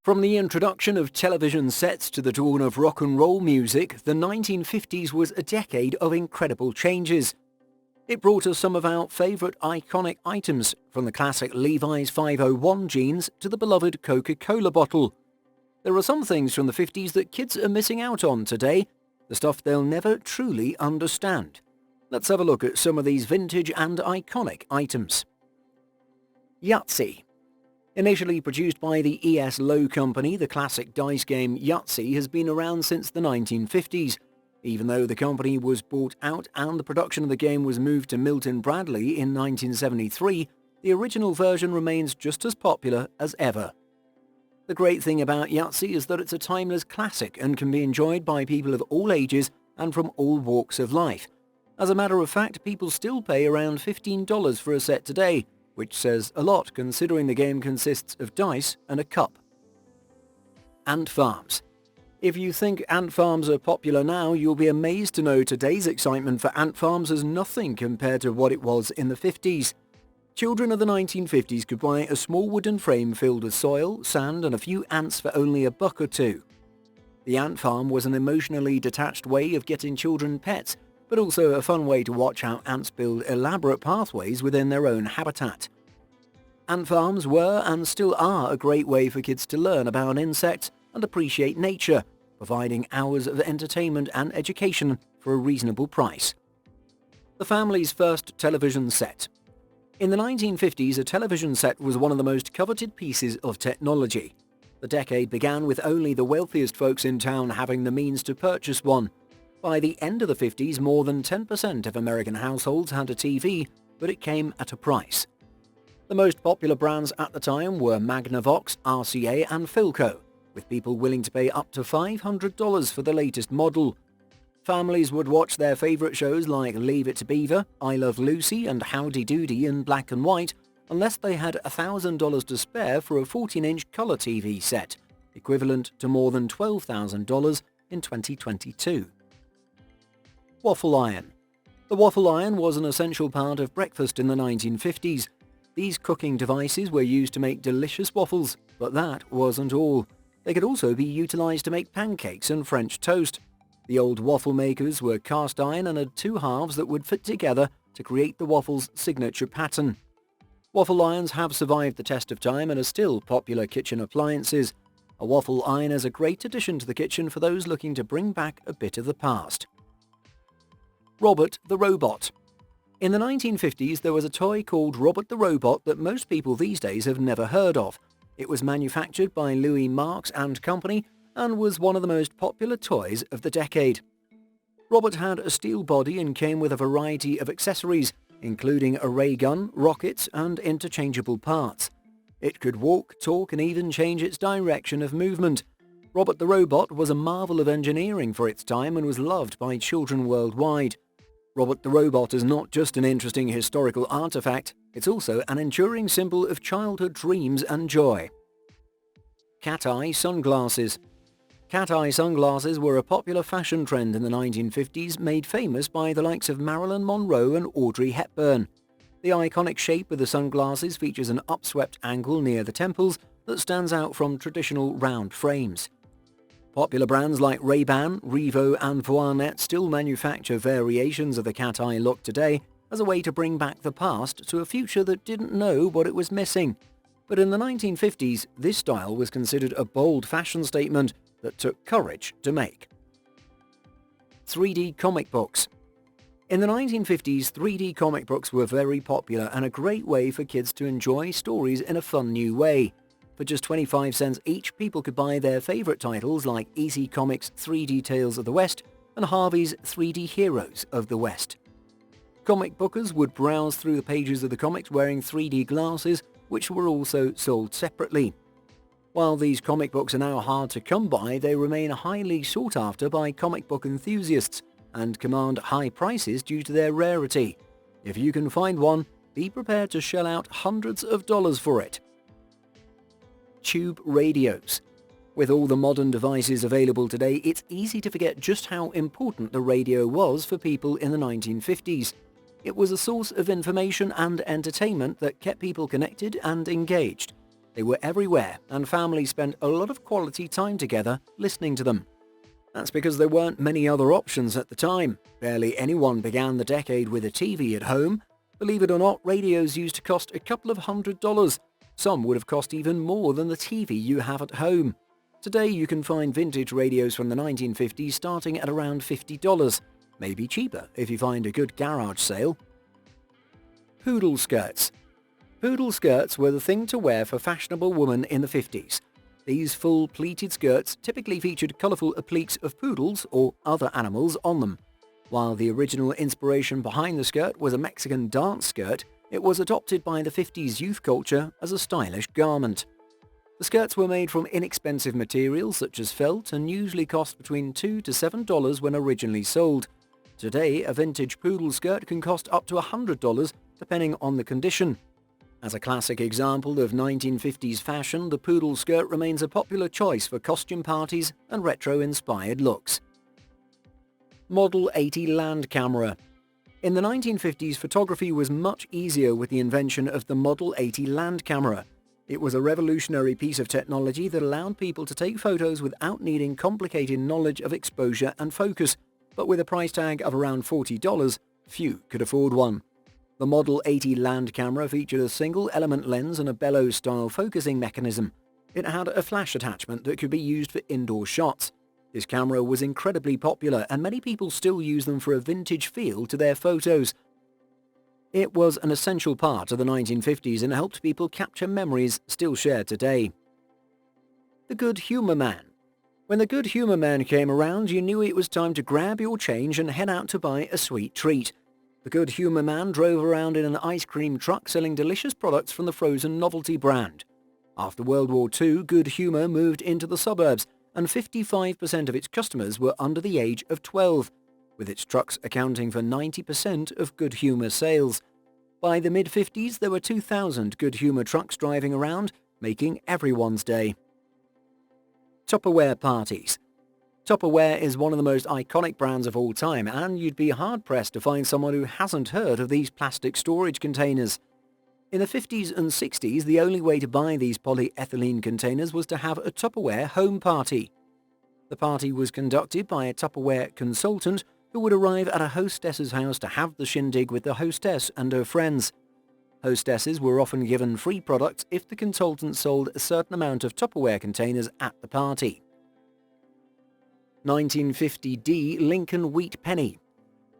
From the introduction of television sets to the dawn of rock and roll music, the 1950s was a decade of incredible changes. It brought us some of our favourite iconic items, from the classic Levi's 501 jeans to the beloved Coca-Cola bottle. There are some things from the 50s that kids are missing out on today, the stuff they'll never truly understand. Let's have a look at some of these vintage and iconic items. Yahtzee. Initially produced by the E.S. Lowe Company, the classic dice game Yahtzee has been around since the 1950s. Even though the company was bought out and the production of the game was moved to Milton Bradley in 1973, the original version remains just as popular as ever. The great thing about Yahtzee is that it's a timeless classic and can be enjoyed by people of all ages and from all walks of life. As a matter of fact, people still pay around $15 for a set today, which says a lot considering the game consists of dice and a cup. Ant farms. If you think ant farms are popular now, you'll be amazed to know today's excitement for ant farms is nothing compared to what it was in the 50s. Children of the 1950s could buy a small wooden frame filled with soil, sand and a few ants for only $1 or $2. The ant farm was an emotionally detached way of getting children pets, but also a fun way to watch how ants build elaborate pathways within their own habitat. Ant farms were and still are a great way for kids to learn about insects and appreciate nature, providing hours of entertainment and education for a reasonable price. The family's first television set. In the 1950s, a television set was one of the most coveted pieces of technology. The decade began with only the wealthiest folks in town having the means to purchase one. By the end of the 50s, more than 10% of American households had a TV, but it came at a price. The most popular brands at the time were Magnavox, RCA and Philco, with people willing to pay up to $500 for the latest model. Families would watch their favourite shows like Leave It to Beaver, I Love Lucy and Howdy Doody in black and white, unless they had $1,000 to spare for a 14-inch colour TV set, equivalent to more than $12,000 in 2022. Waffle Iron. The waffle iron was an essential part of breakfast in the 1950s. These cooking devices were used to make delicious waffles, but that wasn't all. They could also be utilised to make pancakes and French toast. The old waffle makers were cast iron and had two halves that would fit together to create the waffle's signature pattern. Waffle irons have survived the test of time and are still popular kitchen appliances. A waffle iron is a great addition to the kitchen for those looking to bring back a bit of the past. Robot the Robot. In the 1950s, there was a toy called Robot the Robot that most people these days have never heard of. It was manufactured by Louis Marx and Company and was one of the most popular toys of the decade. Robot had a steel body and came with a variety of accessories, including a ray gun, rockets and interchangeable parts. It could walk, talk and even change its direction of movement. Robot the Robot was a marvel of engineering for its time and was loved by children worldwide. Robot the Robot is not just an interesting historical artifact, it's also an enduring symbol of childhood dreams and joy. Cat-eye sunglasses. Cat-eye sunglasses were a popular fashion trend in the 1950s, made famous by the likes of Marilyn Monroe and Audrey Hepburn. The iconic shape of the sunglasses features an upswept angle near the temples that stands out from traditional round frames. Popular brands like Ray-Ban, Revo and Voinet still manufacture variations of the cat-eye look today as a way to bring back the past to a future that didn't know what it was missing. But in the 1950s, this style was considered a bold fashion statement that took courage to make. 3D comic books. In the 1950s, 3D comic books were very popular and a great way for kids to enjoy stories in a fun new way. For just 25 cents each, people could buy their favourite titles like Easy Comics' 3D Tales of the West and Harvey's 3D Heroes of the West. Comic bookers would browse through the pages of the comics wearing 3D glasses, which were also sold separately. While these comic books are now hard to come by, they remain highly sought after by comic book enthusiasts and command high prices due to their rarity. If you can find one, be prepared to shell out hundreds of dollars for it. Tube radios. With all the modern devices available today, it's easy to forget just how important the radio was for people in the 1950s. It was a source of information and entertainment that kept people connected and engaged. They were everywhere, and families spent a lot of quality time together listening to them. That's because there weren't many other options at the time. Barely anyone began the decade with a TV at home. Believe it or not, radios used to cost a couple of $100s. Some would have cost even more than the TV you have at home. Today you can find vintage radios from the 1950s starting at around $50, maybe cheaper if you find a good garage sale. Poodle skirts. Poodle skirts were the thing to wear for fashionable women in the 50s. These full pleated skirts typically featured colourful appliques of poodles or other animals on them. While the original inspiration behind the skirt was a Mexican dance skirt, it was adopted by the 50s youth culture as a stylish garment. The skirts were made from inexpensive materials such as felt and usually cost between $2 to $7 when originally sold. Today, a vintage poodle skirt can cost up to $100 depending on the condition. As a classic example of 1950s fashion, the poodle skirt remains a popular choice for costume parties and retro-inspired looks. Model 80 land camera. In the 1950s, photography was much easier with the invention of the Model 80 land camera. It was a revolutionary piece of technology that allowed people to take photos without needing complicated knowledge of exposure and focus, but with a price tag of around $40, few could afford one. The Model 80 land camera featured a single-element lens and a bellows-style focusing mechanism. It had a flash attachment that could be used for indoor shots. This camera was incredibly popular, and many people still use them for a vintage feel to their photos. It was an essential part of the 1950s and helped people capture memories still shared today. The Good Humor Man. When the Good Humor Man came around, you knew it was time to grab your change and head out to buy a sweet treat. The Good Humor Man drove around in an ice cream truck selling delicious products from the frozen novelty brand. After World War II, Good Humor moved into the suburbs, and 55% of its customers were under the age of 12, with its trucks accounting for 90% of Good Humor sales. By the mid-50s, there were 2,000 Good Humor trucks driving around, making everyone's day. Tupperware Parties. Tupperware is one of the most iconic brands of all time, and you'd be hard-pressed to find someone who hasn't heard of these plastic storage containers. In the 50s and 60s, the only way to buy these polyethylene containers was to have a Tupperware home party. The party was conducted by a Tupperware consultant who would arrive at a hostess's house to have the shindig with the hostess and her friends. Hostesses were often given free products if the consultant sold a certain amount of Tupperware containers at the party. 1950D Lincoln Wheat Penny.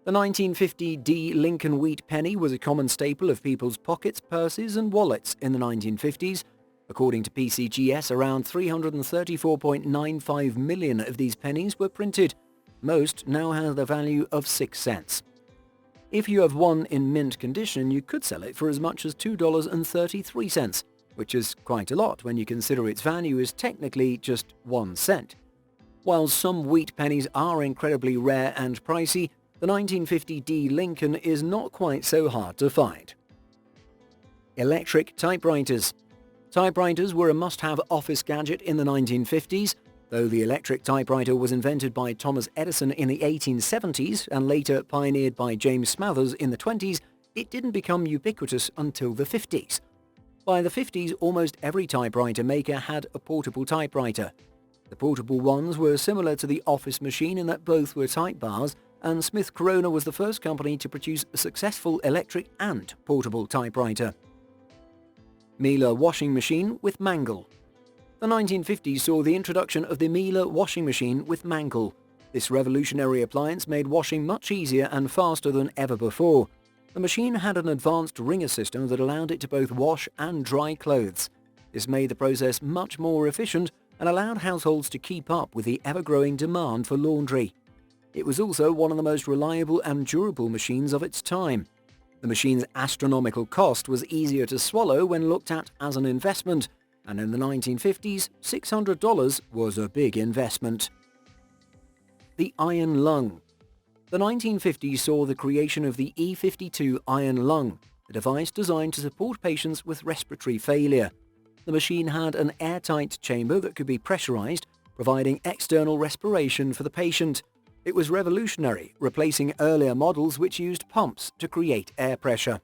The 1950D Lincoln Wheat Penny was a common staple of people's pockets, purses and wallets in the 1950s. According to PCGS, around 334.95 million of these pennies were printed. Most now have the value of 6 cents. If you have one in mint condition, you could sell it for as much as $2.33, which is quite a lot when you consider its value is technically just 1 cent. While some wheat pennies are incredibly rare and pricey, the 1950D Lincoln is not quite so hard to find. Electric typewriters. Typewriters were a must-have office gadget in the 1950s. Though the electric typewriter was invented by Thomas Edison in the 1870s and later pioneered by James Smathers in the 20s, it didn't become ubiquitous until the 50s. By the 50s, almost every typewriter maker had a portable typewriter. The portable ones were similar to the office machine in that both were type bars, and Smith Corona was the first company to produce a successful electric and portable typewriter. Miele washing machine with mangle. The 1950s saw the introduction of the Miele washing machine with mangle. This revolutionary appliance made washing much easier and faster than ever before. The machine had an advanced wringer system that allowed it to both wash and dry clothes. This made the process much more efficient and allowed households to keep up with the ever-growing demand for laundry. It was also one of the most reliable and durable machines of its time. The machine's astronomical cost was easier to swallow when looked at as an investment, and in the 1950s, $600 was a big investment. The iron lung. The 1950s saw the creation of the E52 iron lung, a device designed to support patients with respiratory failure. The machine had an airtight chamber that could be pressurized, providing external respiration for the patient. It was revolutionary, replacing earlier models which used pumps to create air pressure.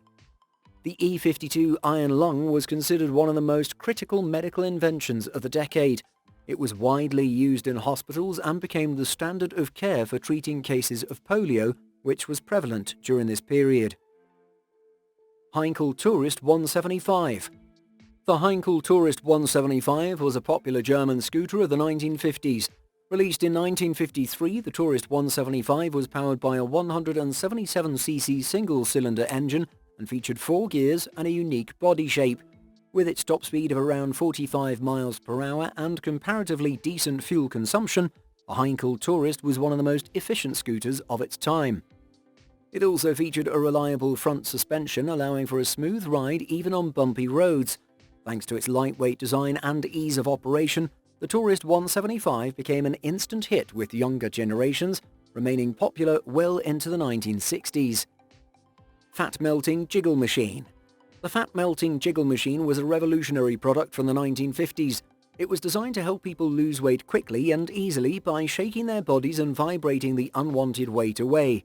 The E52 iron lung was considered one of the most critical medical inventions of the decade. It was widely used in hospitals and became the standard of care for treating cases of polio, which was prevalent during this period. Heinkel Tourist 175. The Heinkel Tourist 175 was a popular German scooter of the 1950s. Released in 1953, the Tourist 175 was powered by a 177cc single-cylinder engine and featured 4 gears and a unique body shape. With its top speed of around 45 miles per hour and comparatively decent fuel consumption, the Heinkel Tourist was one of the most efficient scooters of its time. It also featured a reliable front suspension, allowing for a smooth ride even on bumpy roads. Thanks to its lightweight design and ease of operation, the Tourist 175 became an instant hit with younger generations, remaining popular well into the 1960s. Fat-melting jiggle machine. The fat-melting jiggle machine was a revolutionary product from the 1950s. It was designed to help people lose weight quickly and easily by shaking their bodies and vibrating the unwanted weight away.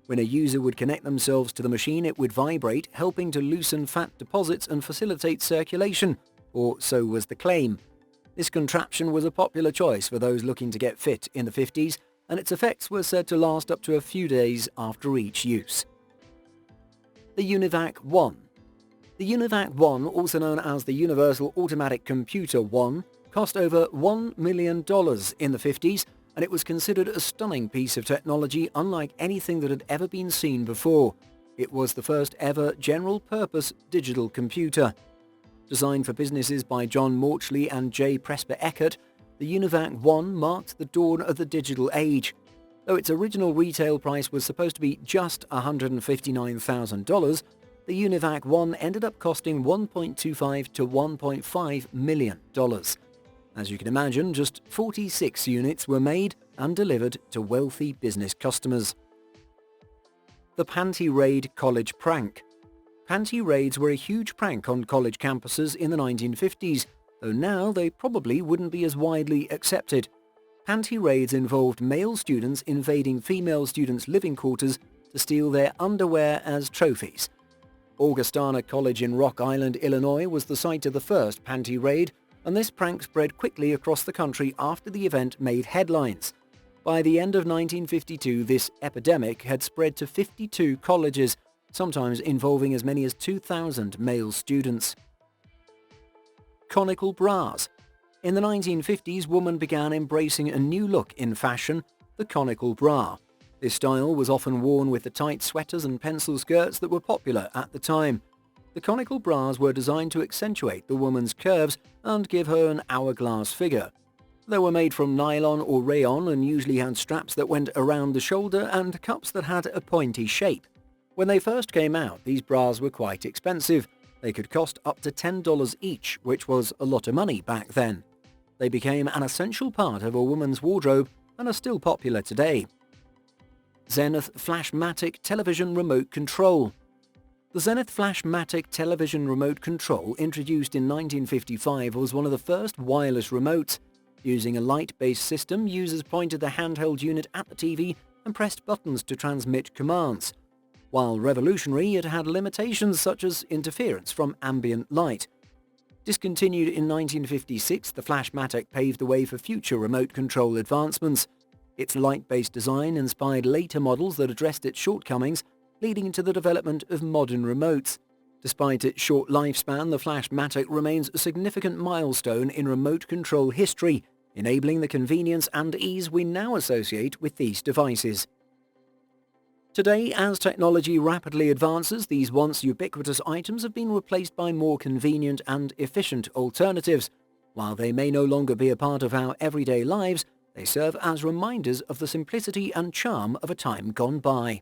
When a user would connect themselves to the machine, it would vibrate, helping to loosen fat deposits and facilitate circulation, or so was the claim. This contraption was a popular choice for those looking to get fit in the 50s, and its effects were said to last up to a few days after each use. The UNIVAC 1. The UNIVAC 1, also known as the Universal Automatic Computer 1, cost over $1 million in the 50s, and it was considered a stunning piece of technology unlike anything that had ever been seen before. It was the first ever general-purpose digital computer. Designed for businesses by John Maudsley and J. Presper Eckert, the UNIVAC 1 marked the dawn of the digital age. Though its original retail price was supposed to be just $159,000, the UNIVAC 1 ended up costing $1.25 to $1.5 million. As you can imagine, just 46 units were made and delivered to wealthy business customers. The Panty Raid college prank. Panty raids were a huge prank on college campuses in the 1950s, though now they probably wouldn't be as widely accepted. Panty raids involved male students invading female students' living quarters to steal their underwear as trophies. Augustana College in Rock Island, Illinois was the site of the first Panty Raid, and this prank spread quickly across the country after the event made headlines. By the end of 1952, this epidemic had spread to 52 colleges, sometimes involving as many as 2,000 male students. Conical Bras. In the 1950s, women began embracing a new look in fashion, the conical bra. This style was often worn with the tight sweaters and pencil skirts that were popular at the time. The conical bras were designed to accentuate the woman's curves and give her an hourglass figure. They were made from nylon or rayon and usually had straps that went around the shoulder and cups that had a pointy shape. When they first came out, these bras were quite expensive. They could cost up to $10 each, which was a lot of money back then. They became an essential part of a woman's wardrobe and are still popular today. Zenith Flashmatic television remote control. The Zenith Flashmatic television remote control, introduced in 1955, was one of the first wireless remotes. Using a light-based system, users pointed the handheld unit at the TV and pressed buttons to transmit commands. While revolutionary, it had limitations such as interference from ambient light. Discontinued in 1956, the Flashmatic paved the way for future remote control advancements. Its light-based design inspired later models that addressed its shortcomings, leading to the development of modern remotes. Despite its short lifespan, the Flashmatic remains a significant milestone in remote control history, enabling the convenience and ease we now associate with these devices. Today, as technology rapidly advances, these once ubiquitous items have been replaced by more convenient and efficient alternatives. While they may no longer be a part of our everyday lives, they serve as reminders of the simplicity and charm of a time gone by.